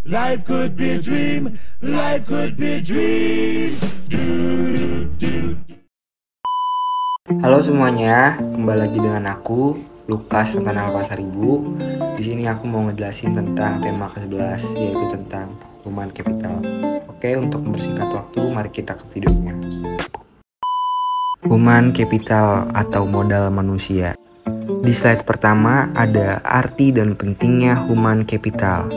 Life could be a dream, life could be a dream. Halo semuanya, kembali lagi dengan aku, Lukas Nathanael Pasaribu. Di sini aku mau ngejelasin tentang tema ke-11, yaitu tentang human capital. Oke, untuk mempersingkat waktu, mari kita ke videonya. Human capital atau modal manusia. Di slide pertama ada arti dan pentingnya human capital.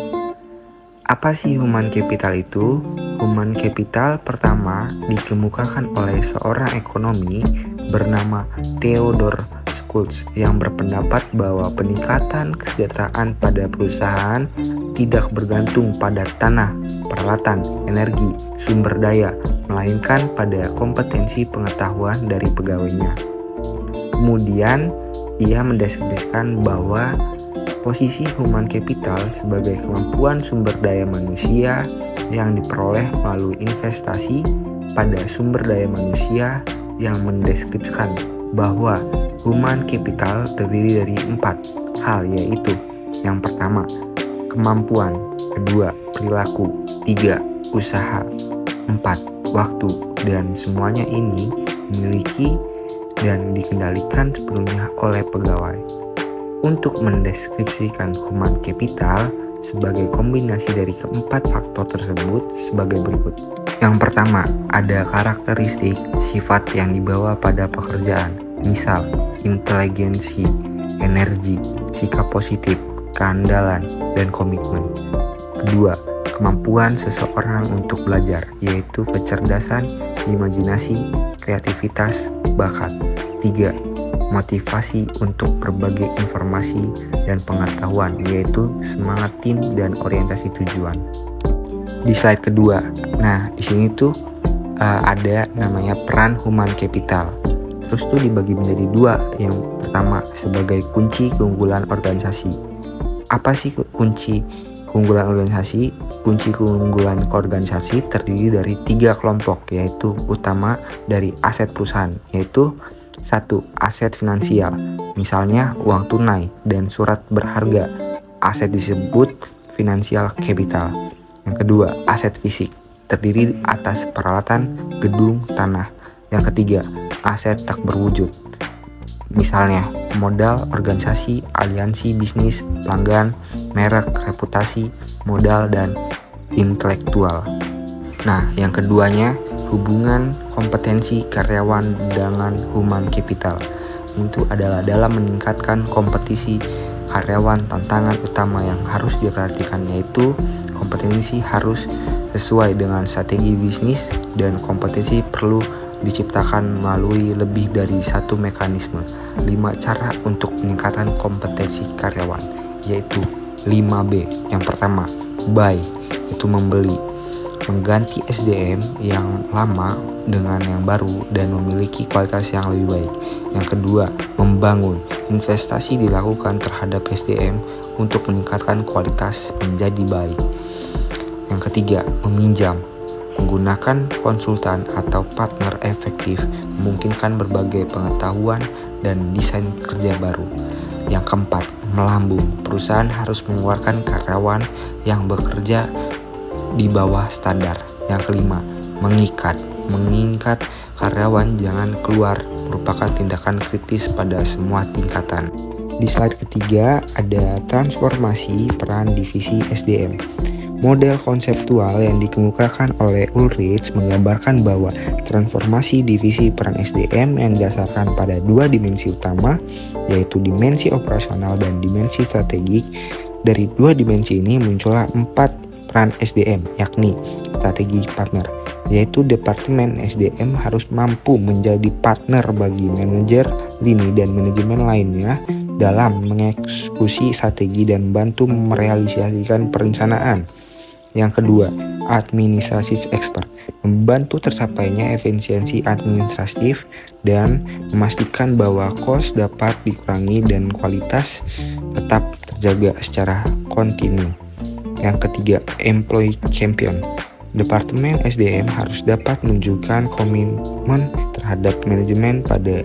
Apa sih human capital itu? Human capital pertama dikemukakan oleh seorang ekonomi bernama Theodore Schultz yang berpendapat bahwa peningkatan kesejahteraan pada perusahaan tidak bergantung pada tanah, peralatan, energi, sumber daya, melainkan pada kompetensi pengetahuan dari pegawainya. Kemudian, ia mendeskripsikan bahwa posisi human capital sebagai kemampuan sumber daya manusia yang diperoleh melalui investasi pada sumber daya manusia, yang mendeskripsikan bahwa human capital terdiri dari 4 hal, yaitu yang pertama, kemampuan, kedua, perilaku, 3, usaha, 4, waktu, dan semuanya ini memiliki dan dikendalikan sepenuhnya oleh pegawai. Untuk mendeskripsikan human capital sebagai kombinasi dari keempat faktor tersebut sebagai berikut. Yang pertama, ada karakteristik sifat yang dibawa pada pekerjaan, misal inteligensi, energi, sikap positif, keandalan, dan komitmen. Kedua, kemampuan seseorang untuk belajar, yaitu kecerdasan, imajinasi, kreativitas, bakat. 3. Motivasi untuk berbagai informasi dan pengetahuan, yaitu semangat tim dan orientasi tujuan. Di slide kedua, nah di sini tuh ada namanya peran human capital. Terus tuh dibagi menjadi 2. Yang pertama sebagai kunci keunggulan organisasi. Apa sih kunci keunggulan organisasi? Kunci keunggulan organisasi terdiri dari 3 kelompok, yaitu utama dari aset perusahaan, yaitu 1. Aset finansial, misalnya uang tunai dan surat berharga. Aset disebut financial capital. Yang kedua, aset fisik, terdiri atas peralatan, gedung, tanah. Yang ketiga, aset tak berwujud, misalnya modal organisasi, aliansi bisnis, pelanggan, merek, reputasi, modal, dan intelektual. Nah, yang keduanya, hubungan kompetensi karyawan dengan human capital. Itu adalah dalam meningkatkan kompetisi karyawan. Tantangan utama yang harus diperhatikan yaitu kompetensi harus sesuai dengan strategi bisnis, dan kompetensi perlu diciptakan melalui lebih dari satu mekanisme. 5 cara untuk meningkatkan kompetensi karyawan, yaitu 5B. Yang pertama, buy, itu membeli, mengganti SDM yang lama dengan yang baru dan memiliki kualitas yang lebih baik. Yang kedua, membangun, investasi dilakukan terhadap SDM untuk meningkatkan kualitas menjadi baik. Yang ketiga, meminjam, menggunakan konsultan atau partner efektif, memungkinkan berbagai pengetahuan dan desain kerja baru. Yang keempat, melambung, perusahaan harus mengeluarkan karyawan yang bekerja di bawah standar. Yang kelima, mengikat karyawan jangan keluar, merupakan tindakan kritis pada semua tingkatan. Di slide ketiga ada transformasi peran divisi SDM. Model konseptual yang dikemukakan oleh Ulrich menggambarkan bahwa transformasi divisi peran SDM yang didasarkan pada 2 dimensi utama, yaitu dimensi operasional dan dimensi strategik. Dari 2 dimensi ini muncullah 4 peran SDM, yakni strategi partner, yaitu departemen SDM harus mampu menjadi partner bagi manajer lini dan manajemen lainnya dalam mengeksekusi strategi dan membantu merealisasikan perencanaan. Yang kedua, administratif expert, membantu tercapainya efisiensi administratif dan memastikan bahwa kos dapat dikurangi dan kualitas tetap terjaga secara kontinu. Yang ketiga, employee champion, Departemen SDM harus dapat menunjukkan komitmen terhadap manajemen pada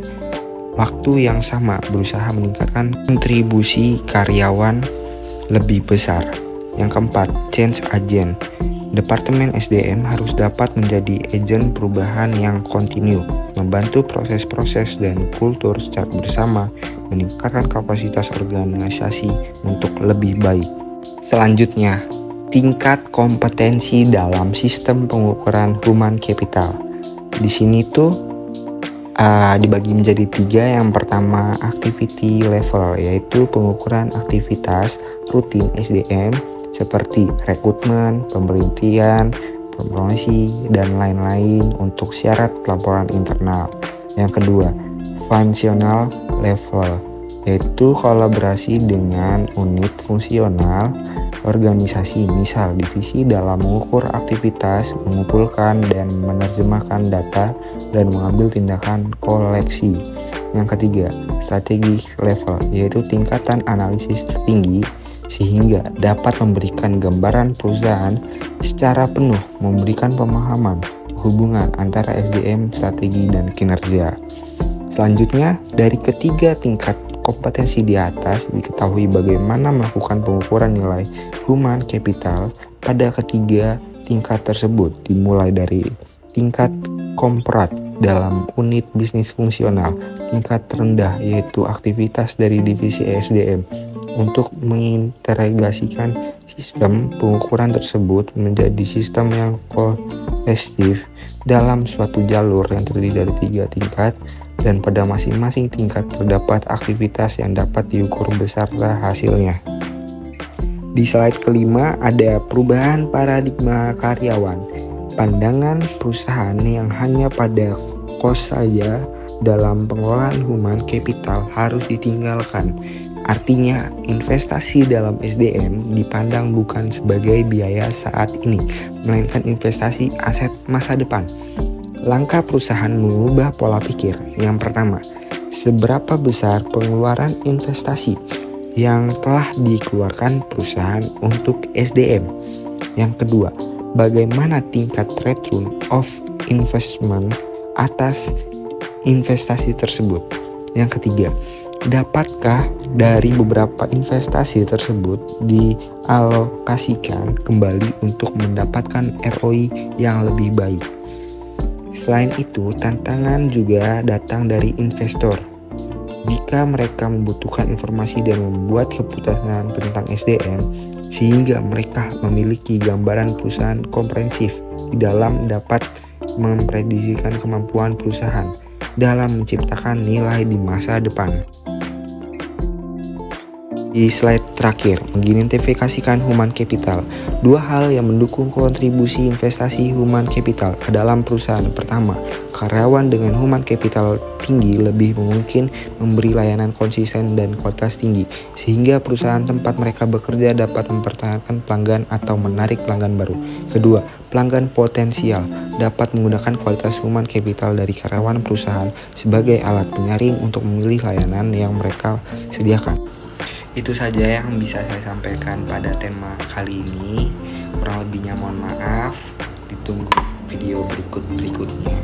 waktu yang sama, berusaha meningkatkan kontribusi karyawan lebih besar. Yang keempat, change agent. Departemen SDM harus dapat menjadi agen perubahan yang kontinu, membantu proses-proses dan kultur secara bersama, meningkatkan kapasitas organisasi untuk lebih baik. Selanjutnya, tingkat kompetensi dalam sistem pengukuran human capital. Di sini tuh dibagi menjadi 3. Yang pertama, activity level, yaitu pengukuran aktivitas rutin SDM seperti rekrutmen, pemberhentian, promosi, dan lain-lain untuk syarat laporan internal. Yang kedua, functional level, yaitu kolaborasi dengan unit fungsional organisasi, misal divisi dalam mengukur aktivitas, mengumpulkan dan menerjemahkan data, dan mengambil tindakan koleksi. Yang ketiga, strategic level, yaitu tingkatan analisis tertinggi sehingga dapat memberikan gambaran perusahaan secara penuh, memberikan pemahaman hubungan antara SDM, strategi, dan kinerja. Selanjutnya, dari ketiga tingkat kompetensi di atas diketahui bagaimana melakukan pengukuran nilai human capital pada ketiga tingkat tersebut, dimulai dari tingkat komprat dalam unit bisnis fungsional, tingkat terendah yaitu aktivitas dari divisi SDM untuk mengintegrasikan sistem pengukuran tersebut menjadi sistem yang kohesif dalam suatu jalur yang terdiri dari 3 tingkat, dan pada masing-masing tingkat terdapat aktivitas yang dapat diukur beserta hasilnya. Di slide kelima ada perubahan paradigma karyawan. Pandangan perusahaan yang hanya pada kos saja dalam pengelolaan human capital harus ditinggalkan. Artinya, investasi dalam SDM dipandang bukan sebagai biaya saat ini, melainkan investasi aset masa depan. Langkah perusahaan mengubah pola pikir. Yang pertama, seberapa besar pengeluaran investasi yang telah dikeluarkan perusahaan untuk SDM. Yang kedua, bagaimana tingkat return of investment atas investasi tersebut. Yang ketiga, dapatkah dari beberapa investasi tersebut dialokasikan kembali untuk mendapatkan ROI yang lebih baik. Selain itu, tantangan juga datang dari investor. Jika mereka membutuhkan informasi dan membuat keputusan tentang SDM, sehingga mereka memiliki gambaran perusahaan komprehensif di dalam dapat memprediksikan kemampuan perusahaan dalam menciptakan nilai di masa depan. Di slide terakhir, mengidentifikasikan human capital. 2 hal yang mendukung kontribusi investasi human capital ke dalam perusahaan. Pertama, karyawan dengan human capital tinggi lebih mungkin memberi layanan konsisten dan kualitas tinggi, sehingga perusahaan tempat mereka bekerja dapat mempertahankan pelanggan atau menarik pelanggan baru. Kedua, pelanggan potensial dapat menggunakan kualitas human capital dari karyawan perusahaan sebagai alat penyaring untuk memilih layanan yang mereka sediakan. Itu saja yang bisa saya sampaikan pada tema kali ini. Kurang lebihnya mohon maaf. Ditunggu video berikutnya.